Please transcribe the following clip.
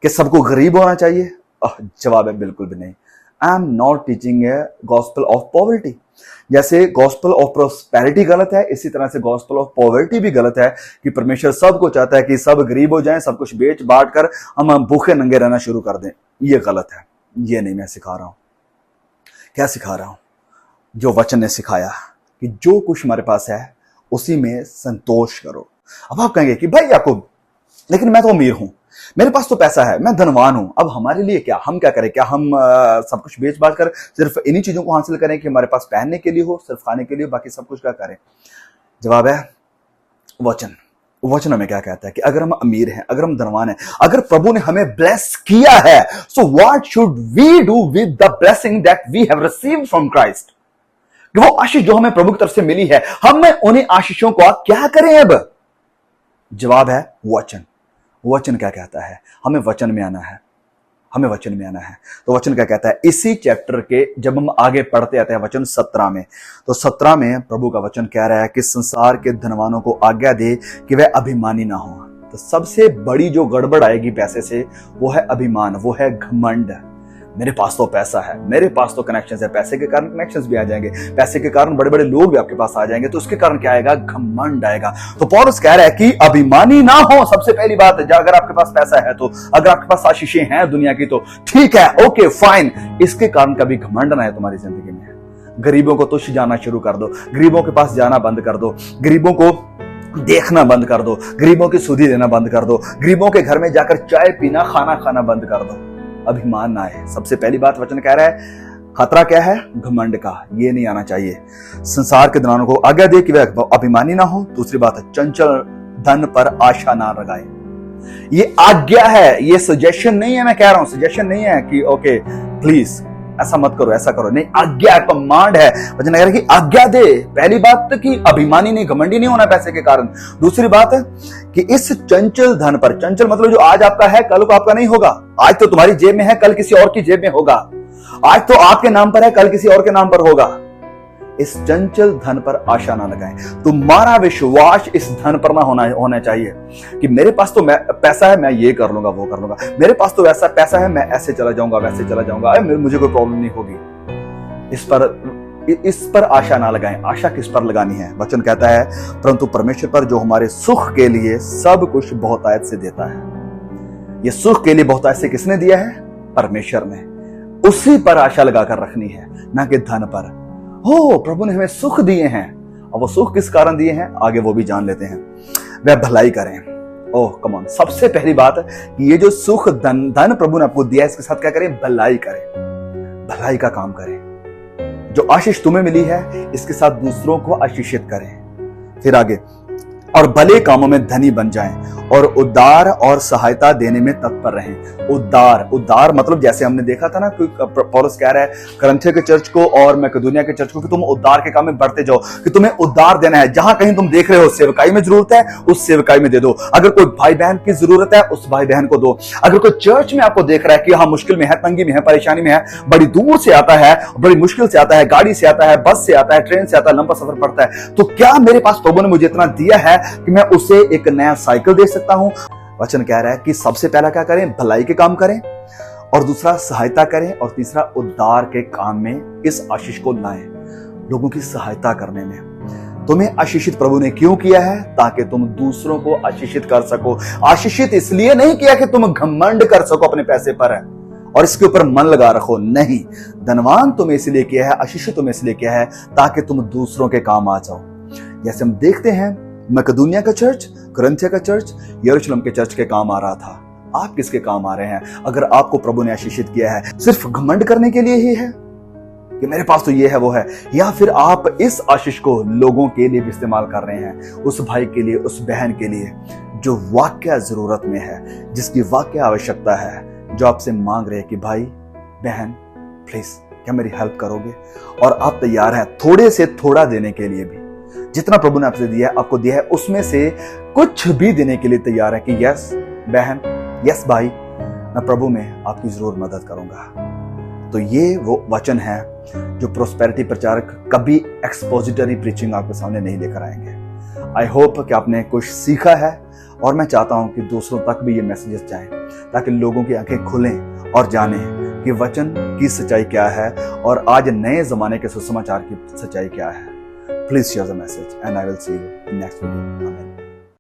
कि सबको गरीब होना चाहिए? जवाब है बिल्कुल भी नहीं। I am not teaching A gospel of poverty. जैसे गॉस्पेल ऑफ प्रोस्पेरिटी गलत है, इसी तरह से गॉस्पेल ऑफ पॉवर्टी भी गलत है कि परमेश्वर सबको चाहता है कि सब गरीब हो जाएं, सब कुछ बेच बांट कर हम भूखे नंगे रहना शुरू कर दें। ये गलत है, ये नहीं मैं सिखा रहा हूं। क्या सिखा रहा हूं? जो वचन ने सिखाया कि जो कुछ हमारे पास है उसी में संतोष करो। अब आप कहेंगे कि भाई याकूब, लेकिन मैं तो अमीर हूं, मेरे पास तो पैसा है, मैं धनवान हूं, अब हमारे लिए क्या, हम क्या करें? क्या हम सब कुछ बेच बाच कर सिर्फ इन्हीं चीजों को हासिल करें कि हमारे पास पहनने के लिए हो, सिर्फ खाने के लिए, बाकी सब कुछ क्या करें? जवाब है वचन में क्या कहता है कि अगर हम अमीर हैं, अगर हम धनवान हैं, अगर प्रभु ने हमें ब्लेस किया है, so what should we do with the blessing that we have received from Christ? कि वो आशीष जो हमें प्रभु की तरफ से मिली है, हम उन्हीं आशीषों को क्या करें? अब जवाब है वचन क्या कहता है? हमें वचन में आना है, हमें वचन में आना है। तो वचन क्या कहता है? इसी चैप्टर के जब हम आगे पढ़ते आते हैं वचन 17 में, तो 17 में प्रभु का वचन कह रहा है कि संसार के धनवानों को आज्ञा दे कि वह अभिमानी ना हो। तो सबसे बड़ी जो गड़बड़ आएगी पैसे से वो है अभिमान, वो है घमंड। मेरे पास तो पैसा है, मेरे पास तो कनेक्शंस है, पैसे के कारण कनेक्शंस भी आ जाएंगे, पैसे के कारण बड़े बड़े लोग भी आपके पास आ जाएंगे, तो उसके कारण क्या आएगा? घमंड आएगा। तो पौलुस कह रहा है कि अभिमानी ना हो। सबसे पहली बात, अगर आपके पास पैसा है तो, अगर आपके पास आशीषें हैं दुनिया की तो ठीक है, ओके फाइन, इसके कारण कभी घमंड ना है तुम्हारी जिंदगी में। गरीबों को तुच्छ जाना शुरू कर दो, गरीबों के पास जाना बंद कर दो, गरीबों को देखना बंद कर दो, गरीबों की सुधी देना बंद कर दो, गरीबों के घर में जाकर चाय पीना, खाना खाना बंद कर दो। अभिमान ना है। सबसे पहली बात वचन कह रहा है, खतरा क्या है? घमंड का। ये नहीं आना चाहिए। संसार के धनवानों को आज्ञा दे कि वे अभिमानी ना हो। दूसरी बात है, चंचल धन पर आशा ना लगाए। ये आज्ञा है, ये सजेशन नहीं है। मैं कह रहा हूं सजेशन नहीं है कि ओके प्लीज ऐसा मत करो, ऐसा करो, नहीं, आज्ञा, कमांड है। वचन कह रहा है कि आज्ञा दे। पहली बात तो कि अभिमानी नहीं, घमंडी नहीं होना पैसे के कारण। दूसरी बात है कि इस चंचल धन पर, चंचल मतलब जो आज आपका है कल को आपका नहीं होगा। आज तो तुम्हारी जेब में है, कल किसी और की जेब में होगा। आज तो आपके नाम पर है, कल किसी और के नाम पर होगा। इस चंचल धन पर आशा ना लगाएं। तुम्हारा विश्वास इस धन पर ना होना चाहिए कि मेरे पास तो पैसा है, मैं ये कर लूंगा, वो कर लूंगा, मेरे पास तो वैसा पैसा है, मैं ऐसे चला जाऊंगा, वैसे चला जाऊंगा, मुझे कोई प्रॉब्लम नहीं होगी। इस पर आशा ना लगाएं। आशा किस पर लगानी है? वचन कहता है, परंतु परमेश्वर पर जो हमारे सुख के लिए सब कुछ बहुतायत से देता है। ये सुख के लिए बहुतायत से किसने दिया है? परमेश्वर ने। उसी पर आशा लगाकर रखनी है, ना कि धन पर। हो, प्रभु ने हमें सुख दिए हैं, और वो सुख किस कारण दिए हैं आगे वो भी जान लेते हैं। वह भलाई करें। ओह कम ऑन, सबसे पहली बात कि ये जो सुख धन प्रभु ने आपको दिया है, इसके साथ क्या करें? भलाई करें, भलाई का काम करें। जो आशीष तुम्हें मिली है इसके साथ दूसरों को आशीषित करें। फिर आगे, और भले कामों में धनी बन जाएं और उदार और सहायता देने में तत्पर रहें। उदार मतलब जैसे हमने देखा था ना, पौलुस कह रहा है करंथिया के चर्च को और मकेदोनिया के चर्च को कि तुम उदार के काम में बढ़ते जाओ, कि तुम्हें उदार देना है। जहां कहीं तुम देख रहे हो सेवकाई में जरूरत है, उस सेवकाई में दे दो। अगर कोई भाई बहन की जरूरत है, उस भाई बहन को दो। अगर कोई चर्च में आपको देख रहा है कि हाँ मुश्किल में है, तंगी में है, परेशानी में है, बड़ी दूर से आता है, बड़ी मुश्किल से आता है, गाड़ी से आता है, बस से आता है, ट्रेन से आता है, लंबा सफर पड़ता है, तो क्या मेरे पास प्रभु ने मुझे इतना दिया है कि मैं उसे एक नया साइकिल दे सकता हूं? वचन कह रहा है कि सबसे पहला क्या करें? भलाई के काम करें, और दूसरा सहायता करें, और तीसरा उद्धार के काम में इस आशीष को लाएं। लोगों की सहायता करने में। तुम्हें आशीषित प्रभु ने क्यों किया है? ताकि तुम दूसरों को आशीषित कर सको। आशीषित इसलिए नहीं किया कि तुम घमंड कर सको अपने पैसे पर है और इसके ऊपर मन लगा रखो, नहीं। धनवान तुम्हें इसलिए किया है, आशीषित तुम्हें इसलिए किया है ताकि तुम दूसरों के काम आ जाओ। जैसे हम देखते हैं मकेदोनिया का चर्च, करंथिया का चर्च, यरूशलेम के चर्च के काम आ रहा था। आप किसके काम आ रहे हैं? अगर आपको प्रभु ने आशीषित किया है, सिर्फ घमंड करने के लिए ही है कि मेरे पास तो ये है वो है, या फिर आप इस आशीष को लोगों के लिए भी इस्तेमाल कर रहे हैं? उस भाई के लिए, उस बहन के लिए जो वाकई जरूरत में है, जिसकी वाकई आवश्यकता है, जो आपसे मांग रहे हैं कि भाई बहन प्लीज क्या मेरी हेल्प करोगे? और आप तैयार हैं थोड़े से थोड़ा देने के लिए भी। जितना प्रभु ने आपसे दिया है, आपको दिया है, उसमें से कुछ भी देने के लिए तैयार है कि यस बहन, यस भाई, मैं प्रभु में आपकी जरूर मदद करूंगा। तो ये वो वचन है जो प्रोस्पेरिटी प्रचारक कभी एक्सपोजिटरी प्रीचिंग आपके सामने नहीं लेकर आएंगे। आई होप कि आपने कुछ सीखा है और मैं चाहता हूं कि दूसरों तक भी ये मैसेजेस जाएं, ताकि लोगों की आंखें खुलें और जानें कि वचन की सच्चाई क्या है और आज नए जमाने के सुसमाचार की सच्चाई क्या है। Please share the message and I will see you in next video. आमीन।